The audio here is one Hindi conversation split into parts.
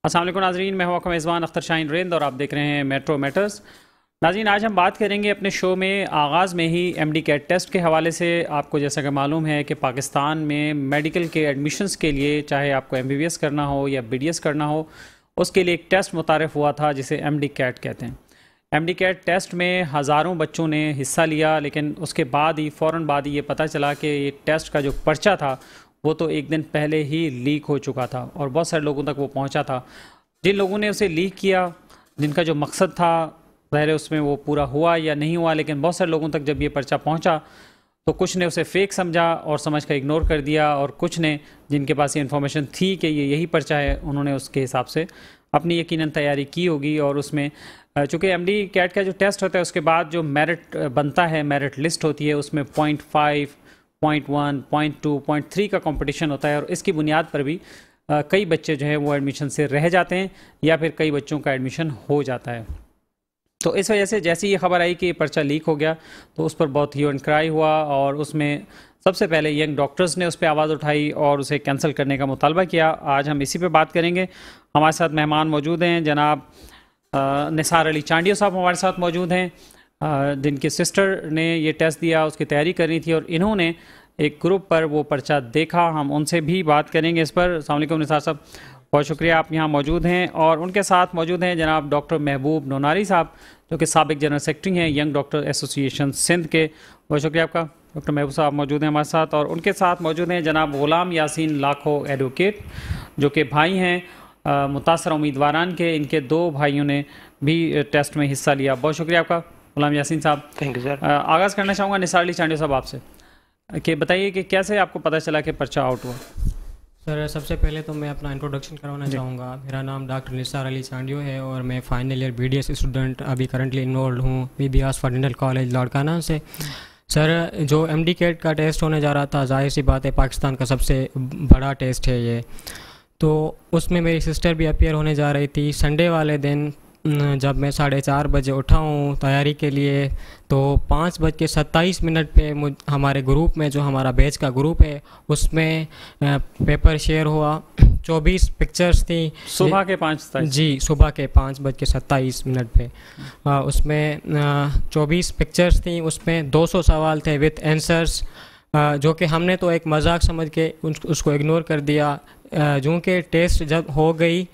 अस्सलाम वालेकुम नाज़रीन, मैं हूं आपका मेज़बान अख्तर शाहीन रिंद और आप देख रहे हैं मेट्रो मैटर्स। नाज़रीन, आज हम बात करेंगे अपने शो में आगाज़ में ही एमडी कैट टेस्ट के हवाले से। आपको जैसा कि मालूम है कि पाकिस्तान में मेडिकल के एडमिशन्स के लिए, चाहे आपको एमबीबीएस करना हो या बीडीएस करना हो, उसके लिए एक टेस्ट मुतारफ़ हुआ था जिसे एमडी कैट कहते हैं। एमडी कैट टेस्ट में हज़ारों बच्चों ने हिस्सा लिया, लेकिन उसके बाद ही फ़ौरन बाद ही ये पता चला कि ये टेस्ट का जो पर्चा था वो तो एक दिन पहले ही लीक हो चुका था और बहुत सारे लोगों तक वो पहुंचा था। जिन लोगों ने उसे लीक किया, जिनका जो मकसद था, ज़ाहिर है उसमें वो पूरा हुआ या नहीं हुआ, लेकिन बहुत सारे लोगों तक जब ये पर्चा पहुंचा तो कुछ ने उसे फेक समझा और समझ कर इग्नोर कर दिया, और कुछ ने, जिनके पास ये इन्फॉर्मेशन थी कि ये यही पर्चा है, उन्होंने उसके हिसाब से अपनी यकीनन तैयारी की होगी। और उसमें चूँकि एमडी कैट का जो टेस्ट होता है उसके बाद जो मेरिट बनता है, मेरिट लिस्ट होती है, उसमें 0.5, 0.1, 0.2, 0.3 का कंपटीशन होता है, और इसकी बुनियाद पर भी कई बच्चे जो है वो एडमिशन से रह जाते हैं या फिर कई बच्चों का एडमिशन हो जाता है। तो इस वजह से जैसे ये खबर आई कि ये पर्चा लीक हो गया तो उस पर बहुत ह्यू एंड क्राई हुआ, और उसमें सबसे पहले यंग डॉक्टर्स ने उस पर आवाज़ उठाई और उसे कैंसिल करने का मुतालबा किया। आज हम इसी पे बात करेंगे। हमारे साथ मेहमान मौजूद हैं, जनाब निसार अली चांडियो साहब हमारे साथ मौजूद हैं, जिनकी सिस्टर ने ये टेस्ट दिया, उसकी तैयारी करनी थी और इन्होंने एक ग्रुप पर वो पर्चा देखा। हम उनसे भी बात करेंगे इस पर। अस्सलाम वालेकुम निसार साहब, बहुत शुक्रिया आप यहाँ मौजूद हैं। और उनके साथ मौजूद हैं जनाब डॉक्टर महबूब नोनारी साहब, जो कि साबिक जनरल सेक्रेटरी हैं यंग डॉक्टर एसोसिएशन सिंध के। बहुत शुक्रिया आपका। डॉक्टर महबूब साहब मौजूद हैं हमारे साथ, और उनके साथ मौजूद हैं जनाब ग़ुलाम यासीन लाखो एडवोकेट, जो कि भाई हैं मुतासर उम्मीदवारान के। इनके दो भाइयों ने भी टेस्ट में हिस्सा लिया। बहुत शुक्रिया आपका ग़ुलाम यासीन साहब। Thank you sir. आगाज़ करना चाहूँगा निसार अली चांडियो साहब आपसे, कि बताइए कि कैसे आपको पता चला कि पर्चा आउट हुआ। सर, सबसे पहले तो मैं अपना इंट्रोडक्शन करवाना चाहूँगा। मेरा नाम डॉक्टर निसार अली चांडियो है और मैं फाइनल ईयर बीडीएस स्टूडेंट अभी करंटली इन्वॉल्व हूँ बीबीआस फार्डिनल कॉलेज लाड़काना से। सर, जो एमडी कैट का टेस्ट होने जा रहा था, जाहिर सी बात है पाकिस्तान का सबसे बड़ा टेस्ट है ये, तो उसमें मेरी सिस्टर भी अपीयर होने जा रही थी। संडे वाले दिन जब मैं 4:30 बजे उठा हूँ तैयारी के लिए, तो 5:27 पे हमारे ग्रुप में, जो हमारा बैच का ग्रुप है, उसमें पेपर शेयर हुआ। 24 पिक्चर्स थी सुबह के 5:27। जी, सुबह के 5:27 पे। उसमें 24 पिक्चर्स थी, उसमें 200 सवाल थे विथ आंसर्स, जो कि हमने तो एक मजाक समझ के उसको इग्नोर कर दिया। जो कि टेस्ट जब हो गई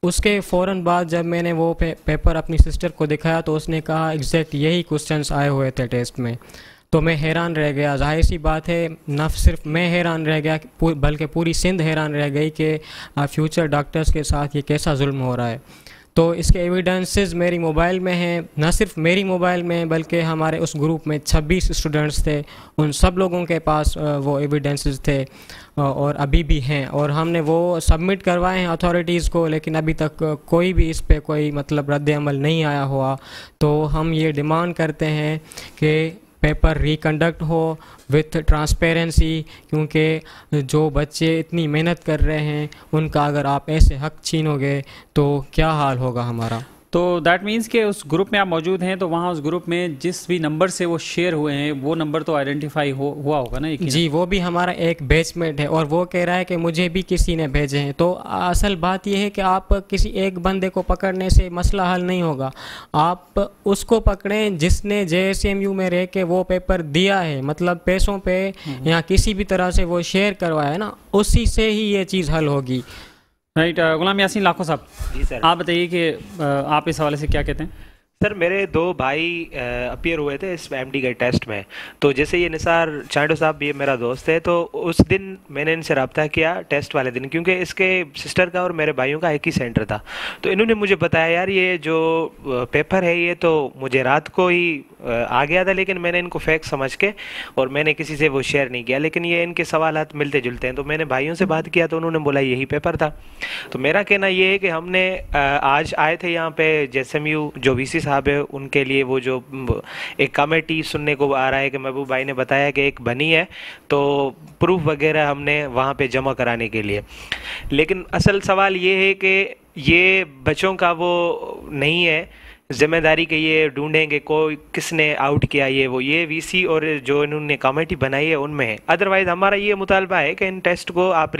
उसके फ़ौरन बाद जब मैंने वो पेपर अपनी सिस्टर को दिखाया तो उसने कहा एग्जैक्ट यही क्वेश्चंस आए हुए थे टेस्ट में। तो मैं हैरान रह गया। जाहिर सी बात है, न सिर्फ मैं हैरान रह गया बल्कि पूरी सिंध हैरान रह गई कि फ्यूचर डॉक्टर्स के साथ ये कैसा जुल्म हो रहा है। तो इसके एविडेंसेस मेरी मोबाइल में हैं, न सिर्फ मेरी मोबाइल में बल्कि हमारे उस ग्रुप में 26 स्टूडेंट्स थे, उन सब लोगों के पास वो एविडेंसेस थे और अभी भी हैं, और हमने वो सबमिट करवाए हैं अथॉरिटीज़ को, लेकिन अभी तक कोई भी इस पे कोई मतलब रद्द अमल नहीं आया हुआ। तो हम ये डिमांड करते हैं कि पेपर रिकंडक्ट हो विथ ट्रांसपेरेंसी, क्योंकि जो बच्चे इतनी मेहनत कर रहे हैं उनका अगर आप ऐसे हक छीनोगे तो क्या हाल होगा हमारा। तो दैट मीन्स कि उस ग्रुप में आप मौजूद हैं, तो वहाँ उस ग्रुप में जिस भी नंबर से वो शेयर हुए हैं वो नंबर तो आइडेंटिफाई हुआ होगा ना? जी, वो भी हमारा एक बैचमेट है और वो कह रहा है कि मुझे भी किसी ने भेजे हैं। तो असल बात यह है कि आप किसी एक बंदे को पकड़ने से मसला हल नहीं होगा। आप उसको पकड़ें जिसने जेएसएमयू में रह के वो पेपर दिया है, मतलब पैसों पे या किसी भी तरह से वो शेयर करवाया है ना, उसी से ही ये चीज़ हल होगी। राइट। ग़ुलाम यासीन लाखो साहब, जी सर, आप बताइए कि आप इस हवाले से क्या कहते हैं। सर मेरे दो भाई अपीयर हुए थे इस एमडी के टेस्ट में। तो जैसे ये निसार चांडो साहब ये मेरा दोस्त है, तो उस दिन मैंने इनसे रब्ता किया टेस्ट वाले दिन, क्योंकि इसके सिस्टर का और मेरे भाइयों का एक ही सेंटर था। तो इन्होंने मुझे बताया यार ये जो पेपर है ये तो मुझे रात को ही आ गया था, लेकिन मैंने इनको फेक समझ के और मैंने किसी से वो शेयर नहीं किया, लेकिन ये इनके सवालात मिलते जुलते हैं। तो मैंने भाइयों से बात किया तो उन्होंने बोला यही पेपर था। तो मेरा कहना ये है कि हमने आज आए थे यहाँ पे जेएसएमयू जो वीसी साहब है उनके लिए, वो जो एक कमेटी सुनने को आ रहा है कि महबूब भाई ने बताया कि एक बनी है, तो प्रूफ वगैरह हमने वहाँ पे जमा कराने के लिए। लेकिन असल सवाल ये है कि ये बच्चों का वो नहीं है जिम्मेदारी के ये ढूंढेंगे कोई किसने आउट किया, ये वीसी और जो इन्होंने कमेटी बनाई है उनमें है। अदरवाइज हमारा ये मुतालबा है कि इन टेस्ट को आप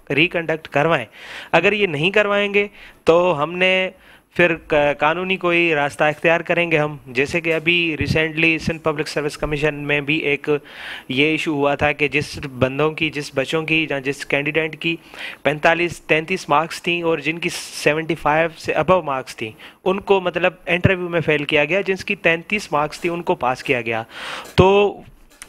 रिकंडक्ट करवाएं। अगर ये नहीं करवाएंगे तो हमने फिर कानूनी कोई रास्ता इख्तियार करेंगे हम। जैसे कि अभी recently Sindh public service commission में भी एक ये इशू हुआ था कि जिस बच्चों की या जिस कैंडिडेट की 33 मार्क्स थी और जिनकी 75 से अबव मार्क्स थी, उनको मतलब इंटरव्यू में फेल किया गया, जिसकी 33 मार्क्स थी उनको पास किया गया। तो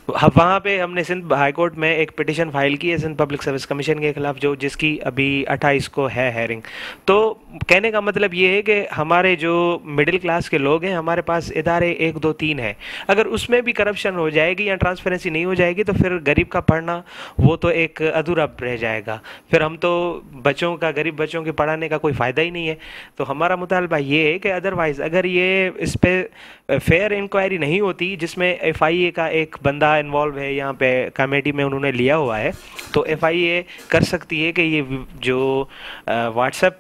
वहाँ पे हमने सिंध हाई कोर्ट में एक पिटिशन फाइल की है सिंध पब्लिक सर्विस कमीशन के खिलाफ, जिसकी अभी 28 को है हेयरिंग। तो कहने का मतलब ये है कि हमारे जो मिडिल क्लास के लोग हैं, हमारे पास इदारे 1 2 3 हैं, अगर उसमें भी करप्शन हो जाएगी या ट्रांसपेरेंसी नहीं हो जाएगी तो फिर गरीब का पढ़ना वो तो एक अधूरा रह जाएगा। फिर हम तो गरीब बच्चों के पढ़ाने का कोई फ़ायदा ही नहीं है। तो हमारा मुतालबा ये है कि अदरवाइज़ अगर ये इस पर फेयर इंक्वायरी नहीं होती जिसमें FIA का एक बंदा इन्वॉल्व है, यहाँ पे कमेटी में उन्होंने लिया हुआ है, तो FIA कर सकती है कि ये जो व्हाट्सएप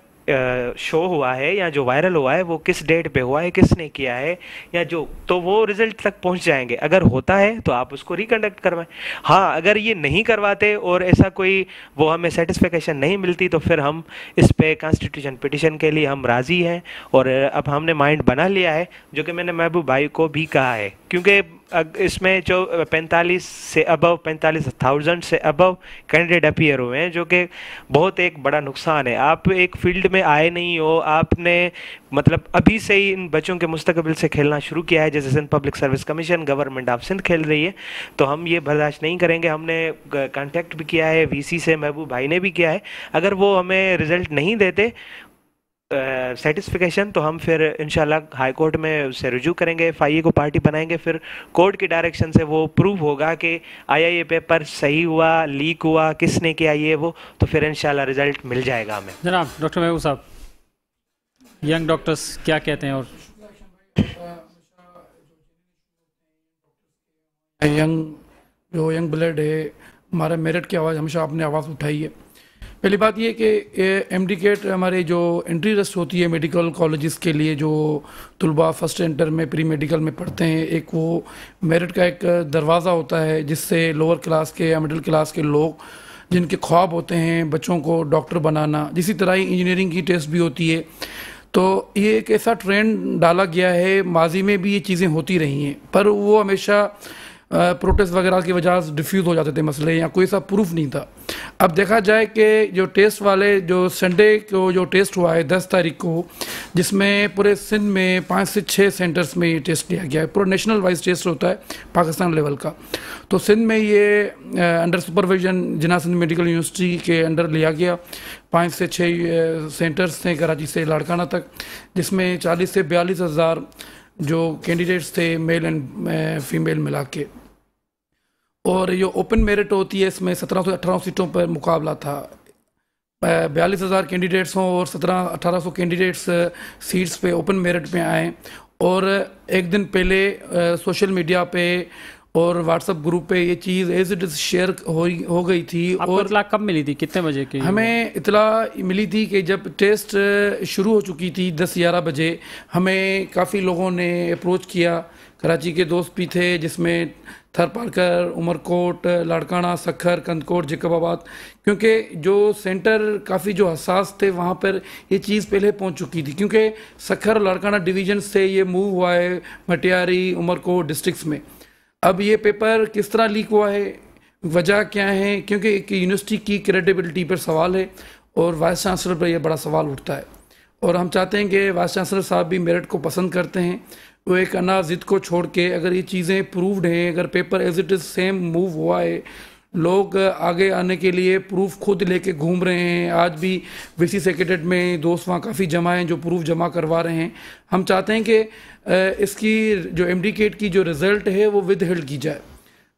शो हुआ है या जो वायरल हुआ है वो किस डेट पे हुआ है, किसने किया है, या जो तो वो रिजल्ट तक पहुंच जाएंगे। अगर होता है तो आप उसको रिकंडक्ट करवाएं। हाँ, अगर ये नहीं करवाते और ऐसा कोई वो हमें सेटिस्फिकेशन नहीं मिलती तो फिर हम इस पे कॉन्स्टिट्यूशन पिटिशन के लिए हम राज़ी हैं। और अब हमने माइंड बना लिया है, जो कि मैंने महबूब भाई को भी कहा है, क्योंकि इसमें जो 45,000 से अबव कैंडिडेट अपीयर हुए हैं, जो कि बहुत एक बड़ा नुकसान है। आप एक फील्ड में आए नहीं हो, आपने मतलब अभी से ही इन बच्चों के मुस्तकबिल से खेलना शुरू किया है, जैसे Sindh public service commission, government of Sindh खेल रही है, तो हम ये बर्दाश्त नहीं करेंगे। हमने कांटेक्ट भी किया है VC से, महबूब भाई ने भी किया है। अगर वो हमें रिजल्ट नहीं देते सेटिस्फिकेशन तो हम फिर इंशाल्लाह हाई कोर्ट में उससे रुजू करेंगे, FIA को पार्टी बनाएंगे, फिर कोर्ट की डायरेक्शन से वो प्रूव होगा कि आया ये पेपर सही हुआ, लीक हुआ, किसने किया ये वो, तो फिर इंशाल्लाह रिजल्ट मिल जाएगा हमें। जनाब डॉक्टर महबूब साहब, यंग डॉक्टर्स क्या कहते हैं? और यंग ब्लड है, हमारा मेरिट की आवाज़ हमेशा आपने आवाज़ उठाई है। पहली बात ये कि MD-CAT हमारे जो एंट्री रेस्ट होती है मेडिकल कॉलेजेस के लिए, जो तलबा फर्स्ट इंटर में प्री मेडिकल में पढ़ते हैं, एक वो मेरिट का एक दरवाज़ा होता है जिससे लोअर क्लास के या मिडिल क्लास के लोग जिनके ख्वाब होते हैं बच्चों को डॉक्टर बनाना, जिसी तरह ही इंजीनियरिंग की टेस्ट भी होती है। तो ये एक ऐसा ट्रेंड डाला गया है, माजी में भी ये चीज़ें होती रही हैं, पर वो हमेशा प्रोटेस्ट वगैरह की वजह से डिफ्यूज़ हो जाते थे मसले, या कोई सा प्रूफ नहीं था। अब देखा जाए कि जो टेस्ट वाले जो संडे को जो टेस्ट हुआ है 10 तारीख को, जिसमें पूरे सिंध में 5 से 6 सेंटर्स में ये टेस्ट लिया गया है। पूरा नेशनल वाइज टेस्ट होता है पाकिस्तान लेवल का। तो सिंध में ये अंडर सुपरविजन जिन्ना सिंध मेडिकल यूनिवर्सिटी के अंडर लिया गया। 5 से 6 सेंटर्स थे कराची से लाड़काना तक, जिसमें 40 से 42 हज़ार जो कैंडिडेट्स थे मेल एंड फीमेल मिला के। और ये ओपन मेरिट होती है, इसमें 1700 से 1800 सीटों पर मुकाबला था। 42,000 कैंडिडेट्स हों और 1700-1800 कैंडिडेट्स सीट्स पे ओपन मेरिट में आए। और एक दिन पहले सोशल मीडिया पे और व्हाट्सएप ग्रुप पे ये चीज़ एज इट इज़ शेयर हो गई थी। और इतला कब मिली थी, कितने बजे की? हमें इतला मिली थी कि जब टेस्ट शुरू हो चुकी थी 10-11 बजे, हमें काफ़ी लोगों ने अप्रोच किया। कराची के दोस्त भी थे, जिसमें थर पारकर, उमरकोट, लाड़काना, सखर, कंदकोट, जैकबाबाद, क्योंकि जो सेंटर काफ़ी जो हसास थे वहाँ पर ये चीज़ पहले पहुँच चुकी थी, क्योंकि सखर और लाड़काना डिवीजन से ये मूव हुआ है मटियारी, उमरकोट डिस्ट्रिक्ट्स में। अब ये पेपर किस तरह लीक हुआ है, वजह क्या है, क्योंकि एक यूनिवर्सिटी की क्रेडिबिलिटी पर सवाल है और वाइस चांसलर पर यह बड़ा सवाल उठता है। और हम चाहते हैं कि वाइस चांसलर साहब भी मेरिट को पसंद करते हैं, वो एक अन्ना ज़िद को छोड़ के अगर ये चीज़ें प्रूव्ड हैं, अगर paper as it is same move हुआ है, लोग आगे आने के लिए प्रूफ खुद लेके घूम रहे हैं। आज भी VC सेक्रेटरीट में दोस्त वहाँ काफ़ी जमा हैं जो प्रूफ जमा करवा रहे हैं। हम चाहते हैं कि इसकी जो MD-CAT की जो रिज़ल्ट है वो विद हेल्ड की जाए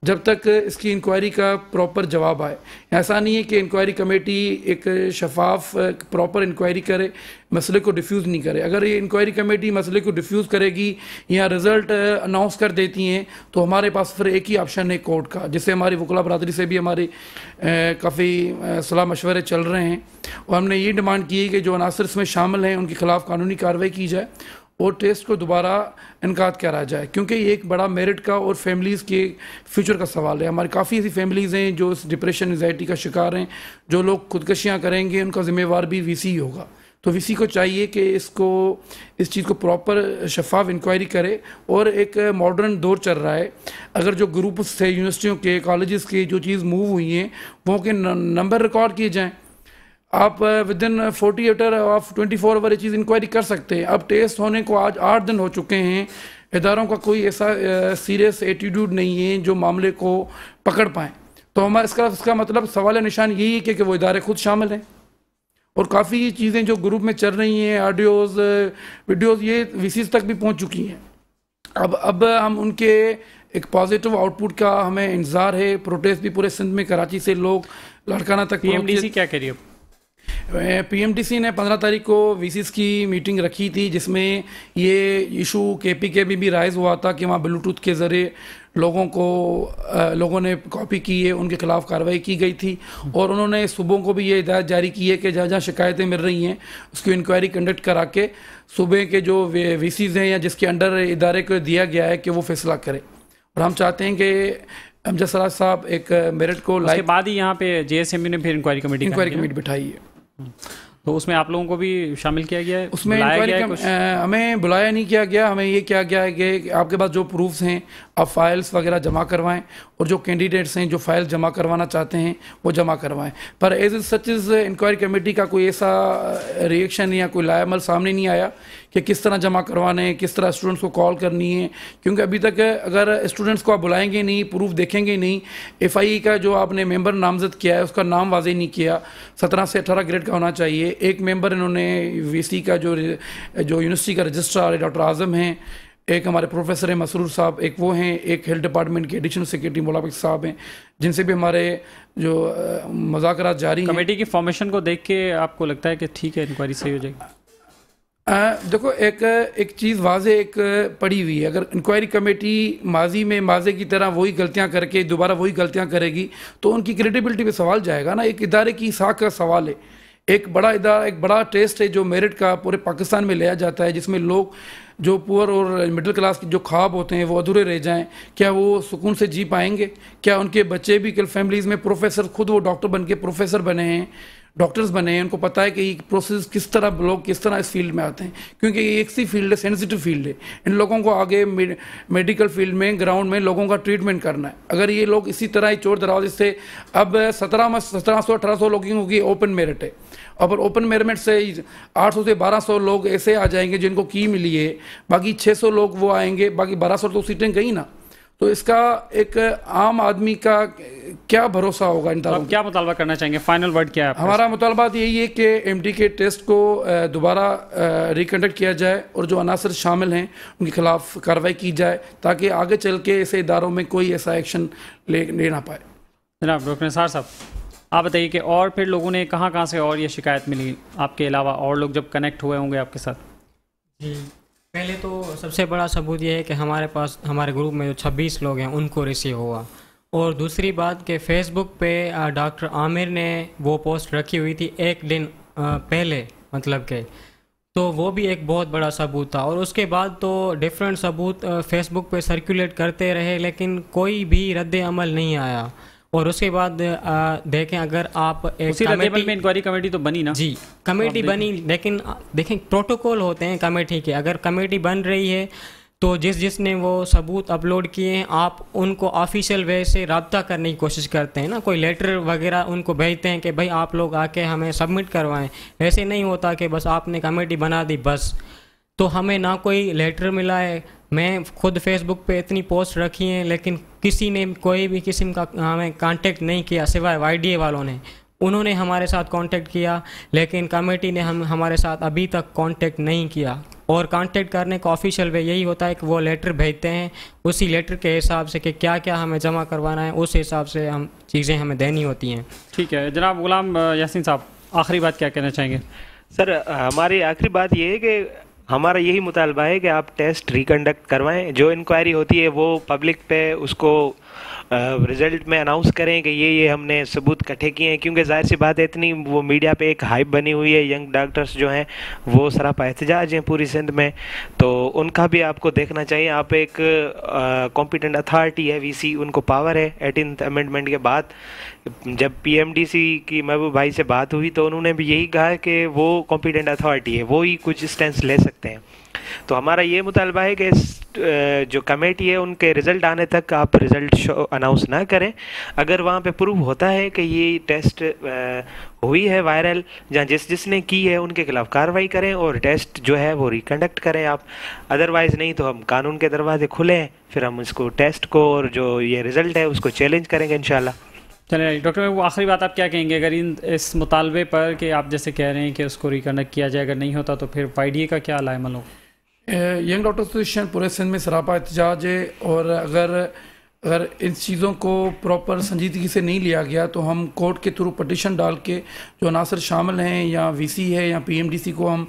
जब तक इसकी इंक्वायरी का प्रॉपर जवाब आए। ऐसा नहीं है कि इंक्वायरी कमेटी एक शफाफ प्रॉपर इंक्वायरी करे, मसले को डिफ्यूज़ नहीं करे। अगर ये इंक्वायरी कमेटी मसले को डिफ्यूज़ करेगी या रिज़ल्ट अनाउंस कर देती हैं तो हमारे पास फिर एक ही ऑप्शन है कोर्ट का, जिससे हमारी वकला बरादरी से भी हमारे काफ़ी सलाह मशवरे चल रहे हैं। और हमने ये डिमांड की है कि जो अनासर इसमें शामिल हैं उनके खिलाफ़ कानूनी कार्रवाई की जाए और टेस्ट को दोबारा इनकाद करा जाए, क्योंकि ये एक बड़ा मेरिट का और फैमिलीज़ के फ्यूचर का सवाल है। हमारी काफ़ी ऐसी फैमिलीज़ हैं जो इस डिप्रेशन एंजाइटी का शिकार हैं, जो लोग खुदकशियाँ करेंगे उनका ज़िम्मेवार भी वीसी होगा। तो वीसी को चाहिए कि इस चीज़ को प्रॉपर शफाफ इंक्वायरी करे। और एक मॉडर्न दौर चल रहा है, अगर जो ग्रुप्स थे यूनिवर्सिटियों के, कॉलेजेस के, जो चीज़ मूव हुई हैं वो के नंबर रिकॉर्ड किए जाएँ। आप विद इन 48 ऑफ 24 आवर ये चीज़ इंक्वायरी कर सकते हैं। अब टेस्ट होने को आज 8 दिन हो चुके हैं, इदारों का कोई ऐसा सीरियस एटीट्यूड नहीं है जो मामले को पकड़ पाएँ। तो हमारा इसका मतलब सवाल निशान यही है कि वो इदारे खुद शामिल हैं। और काफ़ी चीज़ें जो ग्रुप में चल रही हैं, ऑडियोज़ वीडियोज़, ये वीसीज़ तक भी पहुंच चुकी हैं। अब हम उनके एक पॉजिटिव आउटपुट का हमें इंतज़ार है। प्रोटेस्ट भी पूरे सिंध में, कराची से लोग लाड़काना तक। पीएमडीसी क्या कह रही है? पीएमडीसी ने 15 तारीख को वीसीज़ की मीटिंग रखी थी, जिसमें ये इशू केपीके में भी राइज हुआ था कि वहाँ ब्लूटूथ के ज़रिए लोगों ने कॉपी की है, उनके खिलाफ कार्रवाई की गई थी। और उन्होंने सूबों को भी ये हिदायत जारी की है कि जहाँ जहाँ शिकायतें मिल रही हैं उसकी इंक्वायरी कंडक्ट करा के सूबे के जो वीसीज़ हैं या जिसके अंडर इदारे को दिया गया है कि वो फैसला करे। और हम चाहते हैं कि अमजद सराज साहब एक मेरिट को उसके बाद ही यहाँ पे जेएसएमयू ने फिर इंक्वायरी कमेटी बिठाई है। तो उसमें आप लोगों को भी शामिल किया गया है? उसमें हमें बुलाया नहीं किया गया। हमें ये किया गया है कि आपके पास जो प्रूफ्स हैं आप फाइल्स वगैरह जमा करवाएं, और जो कैंडिडेट्स हैं जो फाइल जमा करवाना चाहते हैं वो जमा करवाएं। पर as such is inquiry committee का कोई ऐसा रिएक्शन या कोई लाएमल सामने नहीं आया कि किस तरह जमा करवाने हैं, किस तरह स्टूडेंट्स को कॉल करनी है। क्योंकि अभी तक अगर स्टूडेंट्स को आप बुलाएंगे नहीं, प्रूफ देखेंगे नहीं, FIE का जो आपने मेंबर नामजद किया है उसका नाम वाज़ेह नहीं किया, 17 से 18 ग्रेड का होना चाहिए। एक मेंबर इन्होंने VC का जो यूनिवर्सिटी का रजिस्ट्रार है डॉक्टर आज़म हैं, एक हमारे प्रोफेसर हैं मसरूर साहब, एक वो हैं, एक हेल्थ डिपार्टमेंट के एडिशनल सेक्रेटरी मुलाबिक साहब हैं, जिनसे भी हमारे जो मुज़ाकरात जारी हैं। कमेटी की फॉर्मेशन को देख के आपको लगता है कि ठीक है इंक्वायरी सही हो जाएगी? देखो, एक चीज़ वाज़े एक पड़ी हुई है। अगर इंक्वायरी कमेटी माजी में माजे की तरह वही गलतियां करके दोबारा वही गलतियां करेगी तो उनकी क्रेडिबिलिटी पे सवाल जाएगा ना। एक इदारे की साख का सवाल है, एक बड़ा इदारा, एक बड़ा टेस्ट है जो मेरिट का पूरे पाकिस्तान में लिया जाता है, जिसमें लोग जो पुअर और मिडिल क्लास के जो ख्वाब होते हैं वो अधूरे रह जाएं। क्या वो सुकून से जी पाएंगे? क्या उनके बच्चे भी कल फैमिलीज़ में प्रोफेसर, खुद वो डॉक्टर बन के प्रोफेसर बने हैं, डॉक्टर्स बने हैं, उनको पता है कि ये प्रोसेस किस तरह, लोग किस तरह इस फील्ड में आते हैं, क्योंकि ये एक सी फील्ड है, सेंसिटिव फील्ड है। इन लोगों को आगे मेडिकल फील्ड में, ग्राउंड में लोगों का ट्रीटमेंट करना है। अगर ये लोग इसी तरह ही चोर दराज से, अब 1700-1800 लोगों की ओपन मेरिट है, और ओपन मेरिट से 800 से 1200 लोग ऐसे आ जाएंगे जिनको की मिली है, बाकी 600 लोग वो आएंगे, बाकी 1200 तो सीटें गई ना। तो इसका एक आम आदमी का क्या भरोसा होगा इन तारों? आप क्या मुतालबा करना चाहेंगे? फाइनल वर्ड क्या है? हमारा मुतालबा यही है कि MD के टेस्ट को दोबारा रिकंडक्ट किया जाए और जो अनासर शामिल हैं उनके खिलाफ कार्रवाई की जाए, ताकि आगे चल के ऐसे इदारों में कोई ऐसा एक्शन ले ना पाए। जनाब डॉक्टर निसार साहब, आप बताइए कि और फिर लोगों ने कहाँ से और ये शिकायत मिली आपके अलावा, और लोग जब कनेक्ट हुए होंगे आपके साथ? जी, पहले तो सबसे बड़ा सबूत ये है कि हमारे पास, हमारे ग्रुप में जो 26 लोग हैं उनको रिसीव हुआ। और दूसरी बात कि फ़ेसबुक पे डॉक्टर आमिर ने वो पोस्ट रखी हुई थी एक दिन पहले, मतलब के, तो वो भी एक बहुत बड़ा सबूत था। और उसके बाद तो डिफरेंट सबूत फ़ेसबुक पे सर्कुलेट करते रहे, लेकिन कोई भी रद्द अमल नहीं आया। और उसके बाद देखें, अगर आप एक कमेटी में इंक्वायरी कमेटी तो बनी ना? जी, कमेटी बनी, लेकिन देखें प्रोटोकॉल होते हैं कमेटी के। अगर कमेटी बन रही है तो जिसने वो सबूत अपलोड किए हैं, आप उनको ऑफिशियल वे से रब्ता करने की कोशिश करते हैं ना, कोई लेटर वगैरह उनको भेजते हैं कि भाई आप लोग आके हमें सबमिट करवाएं। ऐसे नहीं होता कि बस आपने कमेटी बना दी बस। तो हमें ना कोई लेटर मिला है, मैं खुद फेसबुक पे इतनी पोस्ट रखी हैं, लेकिन किसी ने कोई भी किस्म का हमें कांटेक्ट नहीं किया, सिवाय YDA वालों ने। उन्होंने हमारे साथ कांटेक्ट किया, लेकिन कमेटी ने हमारे साथ अभी तक कांटेक्ट नहीं किया। और कांटेक्ट करने का ऑफिशियल वे यही होता है कि वो लेटर भेजते हैं, उसी लेटर के हिसाब से कि क्या क्या हमें जमा करवाना है, उस हिसाब से हम चीज़ें हमें देनी होती हैं। ठीक है जनाब गुलाम यासीन साहब, आखिरी बात क्या कहना चाहेंगे? सर, हमारी आखिरी बात ये है कि हमारा यही मुतालबा है कि आप टेस्ट रिकंडक्ट करवाएं। जो इंक्वायरी होती है वो पब्लिक पे उसको रिजल्ट में अनाउंस करें कि ये हमने सबूत इकट्ठे किए हैं, क्योंकि जाहिर सी बात है इतनी वो मीडिया पे एक हाइप बनी हुई है, यंग डॉक्टर्स जो हैं वो सरापा एहतजाज हैं पूरी सिंध में, तो उनका भी आपको देखना चाहिए। आप एक कॉम्पिटेंट अथॉरिटी है वीसी, उनको पावर है 18th अमेंडमेंट के बाद। जब पीएमडीसी की महबूब भाई से बात हुई तो उन्होंने भी यही कहा कि वो कॉम्पिटेंट अथॉरिटी है, वो ही कुछ स्टैंड ले सकते हैं। तो हमारा ये मुतालबा है कि जो कमेटी है उनके रिज़ल्ट आने तक आप रिज़ल्ट शो अनाउंस ना करें। अगर वहाँ पे प्रूव होता है कि ये टेस्ट हुई है वायरल, जहाँ जिसने की है उनके खिलाफ कार्रवाई करें और टेस्ट जो है वो रिकंडक्ट करें आप। अदरवाइज़ नहीं तो हम कानून के दरवाजे खुले हैं, फिर हम उसको टेस्ट को और जो ये रिज़ल्ट है उसको चैलेंज करेंगे इंशाल्लाह। चलिए डॉक्टर, वो आखिरी बात आप क्या कहेंगे अगर इस मुतालबे पर कि आप जैसे कह रहे हैं कि उसको रिकंडक्ट किया जाए, अगर नहीं होता तो फिर YDA का क्या लाइमल हो? यंग डॉक्टर एसोसिएशन पूरे सिंध में सरापा एहतजाज है, और अगर इन चीज़ों को प्रॉपर संजीदगी से नहीं लिया गया तो हम कोर्ट के थ्रू पटिशन डाल के जो अनासर शामिल हैं या वीसी है या पीएमडीसी को हम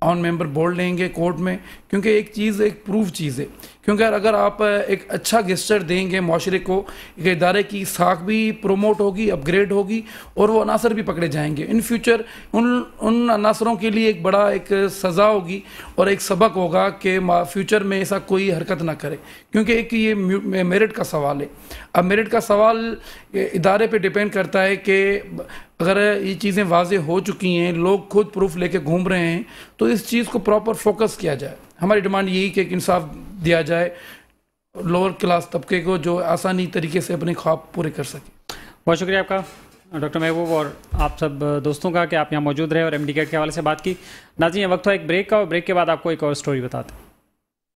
ऑन मेंबर बोर्ड लेंगे कोर्ट में, क्योंकि एक चीज़ एक प्रूफ चीज़ है। क्योंकि अगर आप एक अच्छा गेस्टर देंगे माशरे को, एक इदारे की साख भी प्रोमोट होगी, अपग्रेड होगी, और वो अनासर भी पकड़े जाएंगे। इन फ्यूचर उन अनासरों के लिए एक बड़ा एक सज़ा होगी और एक सबक होगा कि फ्यूचर में ऐसा कोई हरकत ना करे, क्योंकि एक ये मेरिट का सवाल है। अब मेरिट का सवाल इदारे पे डिपेंड करता है कि अगर ये चीज़ें वाज़े हो चुकी हैं, लोग खुद प्रूफ लेके घूम रहे हैं, तो इस चीज़ को प्रॉपर फोकस किया जाए। हमारी डिमांड यही कि इंसाफ दिया जाए लोअर क्लास तबके को, जो आसानी तरीके से अपने ख्वाब पूरे कर सके। बहुत शुक्रिया आपका डॉक्टर महबूब और आप सब दोस्तों का कि आप यहाँ मौजूद रहे और MD कैट के हवाले से बात की। नाज़रीन, वक्त हो एक ब्रेक का, और ब्रेक के बाद आपको एक और स्टोरी बताते हैं।